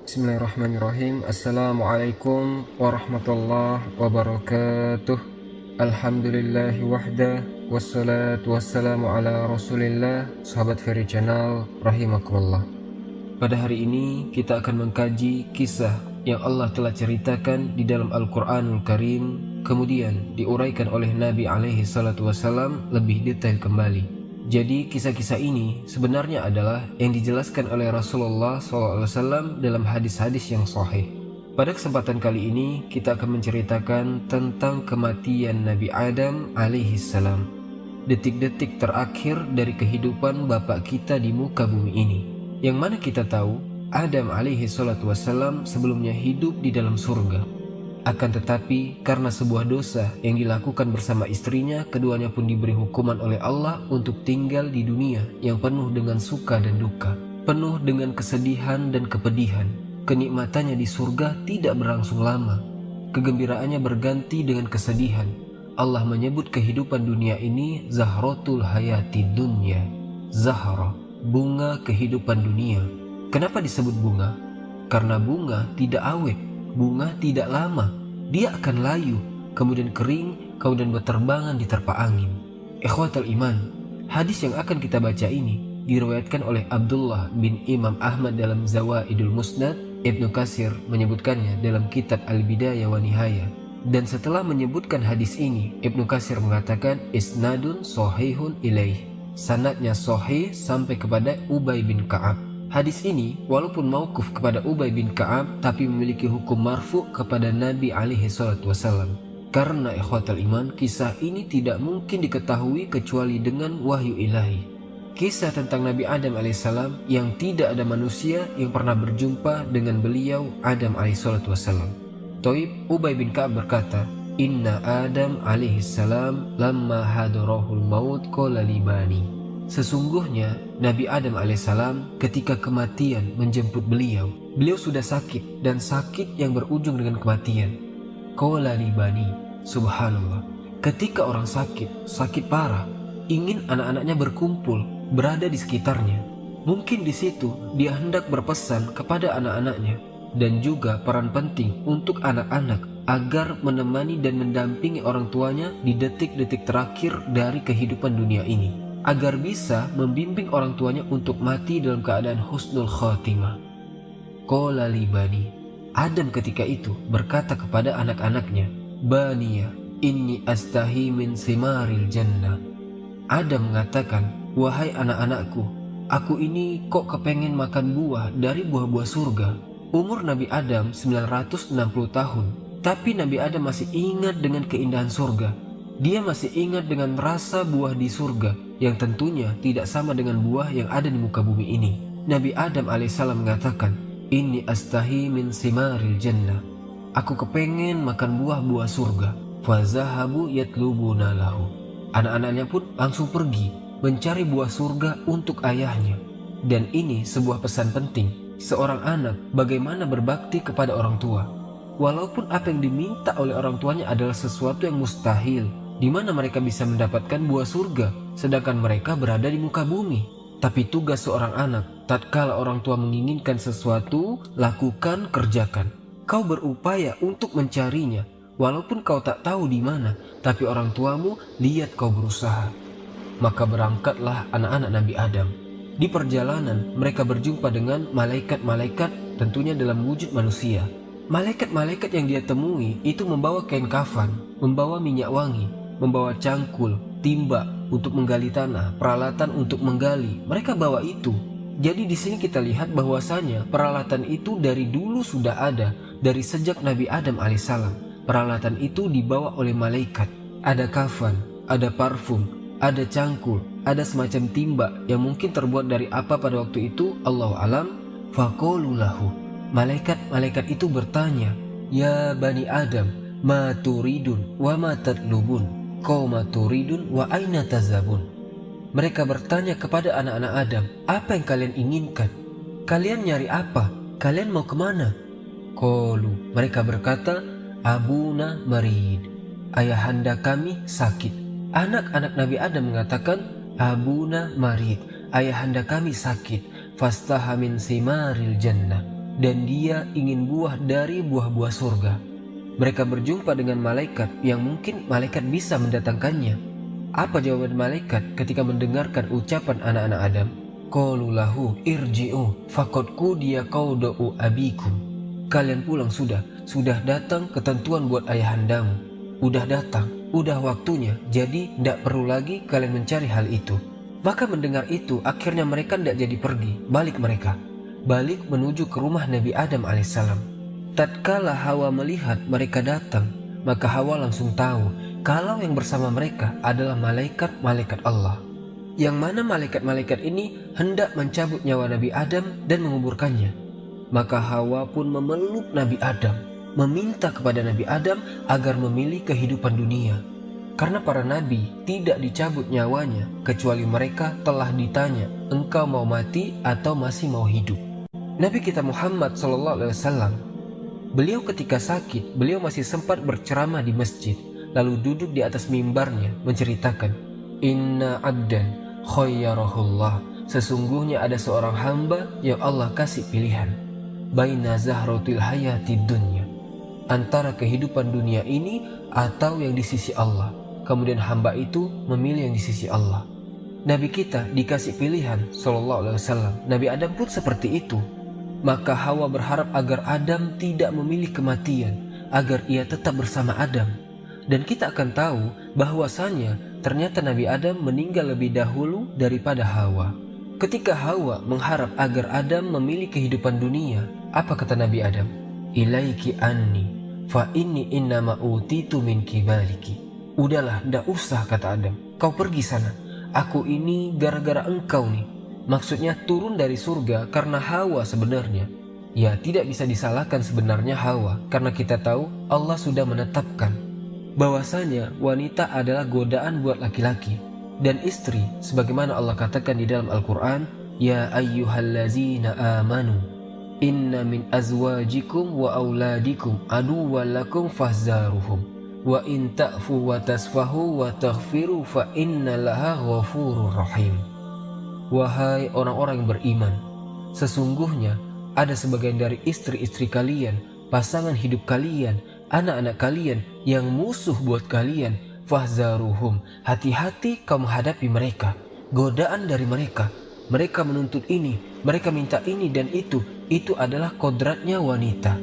Bismillahirrahmanirrahim. Assalamualaikum warahmatullahi wabarakatuh. Alhamdulillahi wahda, wassalatu wassalamu ala rasulillah. Sahabat Ferry Channel rahimakumullah. Pada hari ini kita akan mengkaji kisah yang Allah telah ceritakan di dalam Al-Quranul Karim, kemudian diuraikan oleh Nabi alaihi salatu wassalam lebih detail kembali. Jadi kisah-kisah ini sebenarnya adalah yang dijelaskan oleh Rasulullah SAW dalam hadis-hadis yang sahih. Pada kesempatan kali ini kita akan menceritakan tentang kematian Nabi Adam alaihissalam, detik-detik terakhir dari kehidupan bapak kita di muka bumi ini. Yang mana kita tahu Adam alaihissalam sebelumnya hidup di dalam surga. Akan tetapi karena sebuah dosa yang dilakukan bersama istrinya, keduanya pun diberi hukuman oleh Allah untuk tinggal di dunia yang penuh dengan suka dan duka, penuh dengan kesedihan dan kepedihan. Kenikmatannya di surga tidak berlangsung lama, kegembiraannya berganti dengan kesedihan. Allah menyebut kehidupan dunia ini Zahratul Hayati Dunya, Zahra, bunga kehidupan dunia. Kenapa disebut bunga? Karena bunga tidak awet, bunga tidak lama, dia akan layu, kemudian kering, kemudian berterbangan diterpa angin. Ikhwatal iman, hadis yang akan kita baca ini diriwayatkan oleh Abdullah bin Imam Ahmad dalam Zawaidul Musnad. Ibnu Katsir menyebutkannya dalam kitab Al-Bidayah wa Nihayah. Dan setelah menyebutkan hadis ini, Ibnu Katsir mengatakan isnadun sahihun ilaih, sanadnya sahih sampai kepada Ubay bin Ka'ab. Hadis ini walaupun mauquf kepada Ubay bin Ka'ab, tapi memiliki hukum marfu kepada Nabi alaihi salatu wasallam. Karena ikhwatal iman, kisah ini tidak mungkin diketahui kecuali dengan wahyu ilahi. Kisah tentang Nabi Adam alaihissalam yang tidak ada manusia yang pernah berjumpa dengan beliau Adam alaihi salatu wasallam. Toib, Ubay bin Ka'ab berkata, Inna Adam alaihissalam lamma hadarahul maut qala libani. Sesungguhnya Nabi Adam alaihissalam ketika kematian menjemput beliau sudah sakit, dan sakit yang berujung dengan kematian. Qala libani, subhanallah. Ketika orang sakit parah, ingin anak-anaknya berkumpul, berada di sekitarnya. Mungkin di situ dia hendak berpesan kepada anak-anaknya, dan juga peran penting untuk anak-anak agar menemani dan mendampingi orang tuanya di detik-detik terakhir dari kehidupan dunia ini, agar bisa membimbing orang tuanya untuk mati dalam keadaan husnul khatimah. Qala li bani, Adam ketika itu berkata kepada anak-anaknya, Baniya, inni astahi min simaril jannah. Adam mengatakan, wahai anak-anakku, aku ini kok kepengen makan buah dari buah-buah surga. Umur Nabi Adam 960 tahun, tapi Nabi Adam masih ingat dengan keindahan surga. Dia masih ingat dengan rasa buah di surga yang tentunya tidak sama dengan buah yang ada di muka bumi ini. Nabi Adam alaihissalam mengatakan, Inni astahi min simaril jannah. Aku kepengen makan buah-buah surga. Fazahabu yatlubuna lahu. Anak-anaknya pun langsung pergi mencari buah surga untuk ayahnya. Dan ini sebuah pesan penting. Seorang anak bagaimana berbakti kepada orang tua. Walaupun apa yang diminta oleh orang tuanya adalah sesuatu yang mustahil, di mana mereka bisa mendapatkan buah surga, sedangkan mereka berada di muka bumi. Tapi tugas seorang anak, tatkala orang tua menginginkan sesuatu, lakukan, kerjakan. Kau berupaya untuk mencarinya, walaupun kau tak tahu di mana, tapi orang tuamu lihat kau berusaha. Maka berangkatlah anak-anak Nabi Adam. Di perjalanan mereka berjumpa dengan malaikat-malaikat, tentunya dalam wujud manusia. Malaikat-malaikat yang dia temui itu membawa kain kafan, membawa minyak wangi, membawa cangkul, timba untuk menggali tanah, peralatan untuk menggali. Mereka bawa itu. Jadi di sini kita lihat bahwasanya peralatan itu dari dulu sudah ada, dari sejak Nabi Adam alaihissalam. Peralatan itu dibawa oleh malaikat. Ada kafan, ada parfum, ada cangkul, ada semacam timba yang mungkin terbuat dari apa pada waktu itu, Allahu alam. Faqalu lahu. Malaikat-malaikat itu bertanya, Ya Bani Adam, ma turidun wa ma tatlubun, qauma turidun wa aina tazabun. Mereka bertanya kepada anak-anak Adam, apa yang kalian inginkan? Kalian nyari apa? Kalian mau kemana? Qalu, mereka berkata, Abuna marid, ayahanda kami sakit. Anak-anak Nabi Adam mengatakan, Abuna marid, ayahanda kami sakit. Fastaha min simaril jannah. dan dia ingin buah dari buah-buah surga. Mereka berjumpa dengan malaikat yang mungkin malaikat bisa mendatangkannya. Apa jawaban malaikat ketika mendengarkan ucapan anak-anak Adam? Qalu lahu irji'u faqad qudiya qawdu abikum. Kalian pulang sudah datang ketentuan buat ayahandamu. Udah datang, udah waktunya, jadi tidak perlu lagi kalian mencari hal itu. Maka mendengar itu, akhirnya mereka tidak jadi pergi, balik menuju ke rumah Nabi Adam alaihissalam. Tatkala Hawa melihat mereka datang, maka Hawa langsung tahu kalau yang bersama mereka adalah malaikat-malaikat Allah. Yang mana malaikat-malaikat ini hendak mencabut nyawa Nabi Adam dan menguburkannya. Maka Hawa pun memeluk Nabi Adam, meminta kepada Nabi Adam agar memilih kehidupan dunia. Karena para nabi tidak dicabut nyawanya kecuali mereka telah ditanya, engkau mau mati atau masih mau hidup? Nabi kita Muhammad SAW, beliau ketika sakit, beliau masih sempat berceramah di masjid, lalu duduk di atas mimbarnya menceritakan, Inna abdan khayyarahullah, sesungguhnya ada seorang hamba yang Allah kasih pilihan, baina zahratil hayatid dunya, antara kehidupan dunia ini atau yang di sisi Allah. Kemudian hamba itu memilih yang di sisi Allah. Nabi kita dikasih pilihan SAW. Nabi Adam pun seperti itu. Maka Hawa berharap agar Adam tidak memilih kematian, agar ia tetap bersama Adam. Dan kita akan tahu bahwasanya ternyata Nabi Adam meninggal lebih dahulu daripada Hawa. Ketika Hawa mengharap agar Adam memilih kehidupan dunia, apa kata Nabi Adam? Ilaiki anni fa inni innama utitu min kibaliki. Udahlah, ndak usah, kata Adam, kau pergi sana. Aku ini gara-gara engkau nih. Maksudnya turun dari surga karena Hawa sebenarnya. Ya, tidak bisa disalahkan sebenarnya Hawa, karena kita tahu Allah sudah menetapkan bahwasanya wanita adalah godaan buat laki-laki. Dan istri, sebagaimana Allah katakan di dalam Al-Quran, Ya ayyuhallazina amanu inna min azwajikum wa auladikum aduwalakum fahzaruhum wa in ta'fu wa tasfahu wa taghfiru fa innallaha ghafurur rahim. Wahai orang-orang yang beriman, sesungguhnya ada sebagian dari istri-istri kalian, pasangan hidup kalian, anak-anak kalian yang musuh buat kalian. Fahzaruhum, hati-hati kau menghadapi mereka. Godaan dari mereka, mereka menuntut ini, mereka minta ini dan itu adalah kodratnya wanita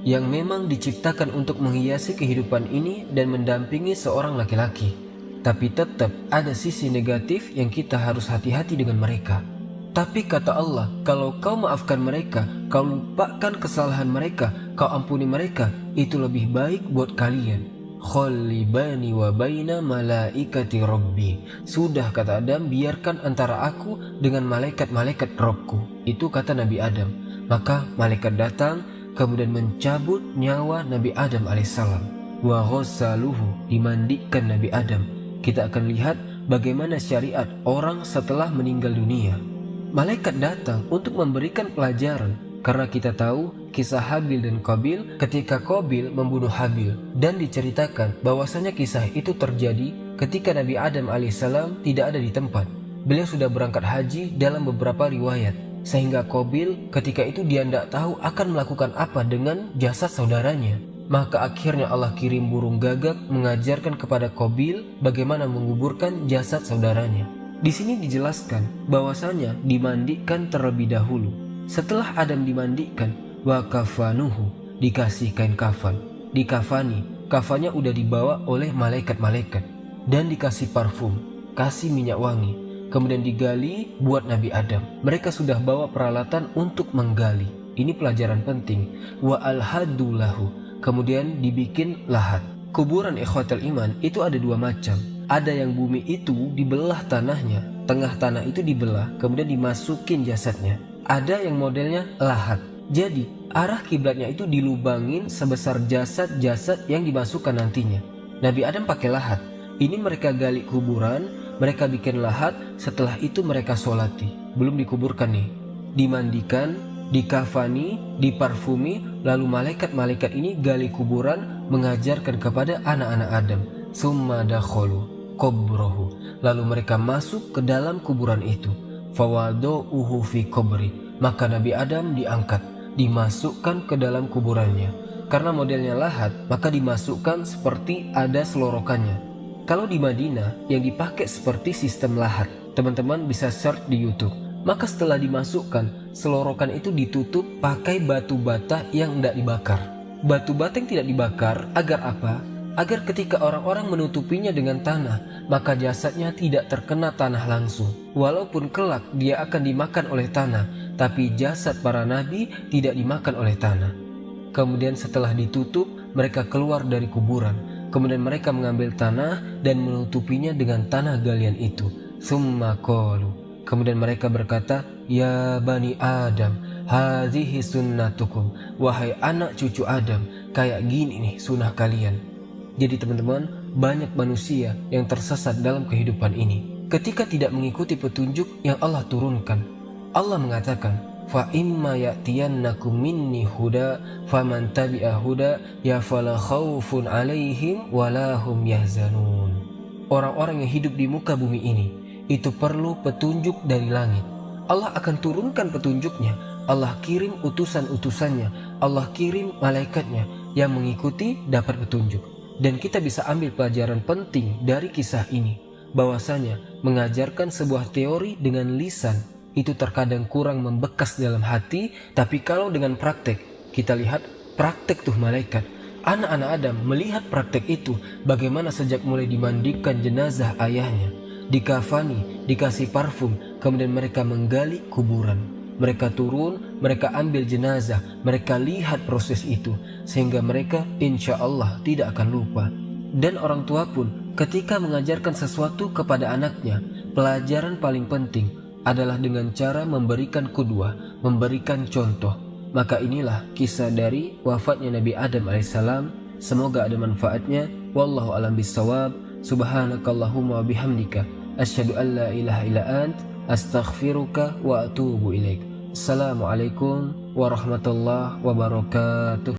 yang memang diciptakan untuk menghiasi kehidupan ini dan mendampingi seorang laki-laki. Tapi tetap ada sisi negatif yang kita harus hati-hati dengan mereka. Tapi kata Allah, kalau kau maafkan mereka, kau lupakan kesalahan mereka, kau ampuni mereka, itu lebih baik buat kalian. Khalibani wa baina malaikati rabbi. Sudah, kata Adam, biarkan antara aku dengan malaikat-malaikat Rabbku. Itu kata Nabi Adam. Maka malaikat datang kemudian mencabut nyawa Nabi Adam alaihissalam. Wa ghassaluhu, dimandikan Nabi Adam. Kita akan lihat bagaimana syariat orang setelah meninggal dunia. Malaikat datang untuk memberikan pelajaran, karena kita tahu kisah Habil dan Qabil ketika Qabil membunuh Habil, dan diceritakan bahwasanya kisah itu terjadi ketika Nabi Adam alaihissalam tidak ada di tempat. Beliau sudah berangkat haji dalam beberapa riwayat. Sehingga Qabil ketika itu dia tidak tahu akan melakukan apa dengan jasad saudaranya. Maka akhirnya Allah kirim burung gagak mengajarkan kepada Qabil bagaimana menguburkan jasad saudaranya. Di sini dijelaskan bahwasanya dimandikan terlebih dahulu. Setelah Adam dimandikan, wa kafanuhu, dikasih kain kafan, dikafani, kafannya udah dibawa oleh malaikat-malaikat, dan dikasih parfum, kasih minyak wangi. Kemudian digali buat Nabi Adam. Mereka sudah bawa peralatan untuk menggali. Ini pelajaran penting. Wa alhadulahu, kemudian dibikin lahat. Kuburan ikhwatal iman itu ada dua macam. Ada yang bumi itu dibelah tanahnya, tengah tanah itu dibelah, kemudian dimasukin jasadnya. Ada yang modelnya lahat. Jadi arah kiblatnya itu dilubangin sebesar jasad-jasad yang dimasukkan nantinya. Nabi Adam pakai lahat. Ini mereka gali kuburan, mereka bikin lahat, setelah itu mereka sholati. Belum dikuburkan nih. Dimandikan, dikafani, diparfumi, lalu malaikat-malaikat ini gali kuburan mengajarkan kepada anak-anak Adam. Summa dakhulu qabrahu, lalu mereka masuk ke dalam kuburan itu. Fawadu'uhu fi qabri, maka Nabi Adam diangkat, dimasukkan ke dalam kuburannya. Karena modelnya lahat, maka dimasukkan seperti ada selorokannya. Kalau di Madinah yang dipakai seperti sistem lahat, teman-teman bisa search di YouTube. Maka setelah dimasukkan, selorokan itu ditutup pakai batu bata yang tidak dibakar. Batu bata yang tidak dibakar agar apa? Agar ketika orang-orang menutupinya dengan tanah, maka jasadnya tidak terkena tanah langsung. Walaupun kelak dia akan dimakan oleh tanah, tapi jasad para nabi tidak dimakan oleh tanah. Kemudian setelah ditutup, mereka keluar dari kuburan. Kemudian mereka mengambil tanah dan menutupinya dengan tanah galian itu. Summa qalu. Kemudian mereka berkata, "Ya Bani Adam, hadhihi sunnatukum." Wahai anak cucu Adam, kayak gini nih sunnah kalian. Jadi teman-teman, banyak manusia yang tersesat dalam kehidupan ini ketika tidak mengikuti petunjuk yang Allah turunkan. Allah mengatakan, "Fa imma ya'tiyannakum minni huda, faman tabi'a huda ya fala khaufun 'alaihim wala hum yahzanun." Orang-orang yang hidup di muka bumi ini itu perlu petunjuk dari langit. Allah akan turunkan petunjuknya. Allah kirim utusan-utusannya. Allah kirim malaikatnya yang mengikuti dapat petunjuk. Dan kita bisa ambil pelajaran penting dari kisah ini, bahwasanya mengajarkan sebuah teori dengan lisan itu terkadang kurang membekas dalam hati, tapi kalau dengan praktek, kita lihat praktek tuh malaikat. Anak-anak Adam melihat praktek itu, bagaimana sejak mulai dimandikan jenazah ayahnya, dikafani, dikasih parfum, kemudian mereka menggali kuburan. Mereka turun, mereka ambil jenazah, mereka lihat proses itu, sehingga mereka insya Allah tidak akan lupa. Dan orang tua pun ketika mengajarkan sesuatu kepada anaknya, pelajaran paling penting adalah dengan cara memberikan qudwah, memberikan contoh. Maka inilah kisah dari wafatnya Nabi Adam alaihissalam. Semoga ada manfaatnya. Wallahu a'lam bishawab. Subhanakallahumma wa bihamdika asyhadu an la ilaha illa ant astaghfiruka wa atubu ilaik. Assalamualaikum warahmatullahi wabarakatuh.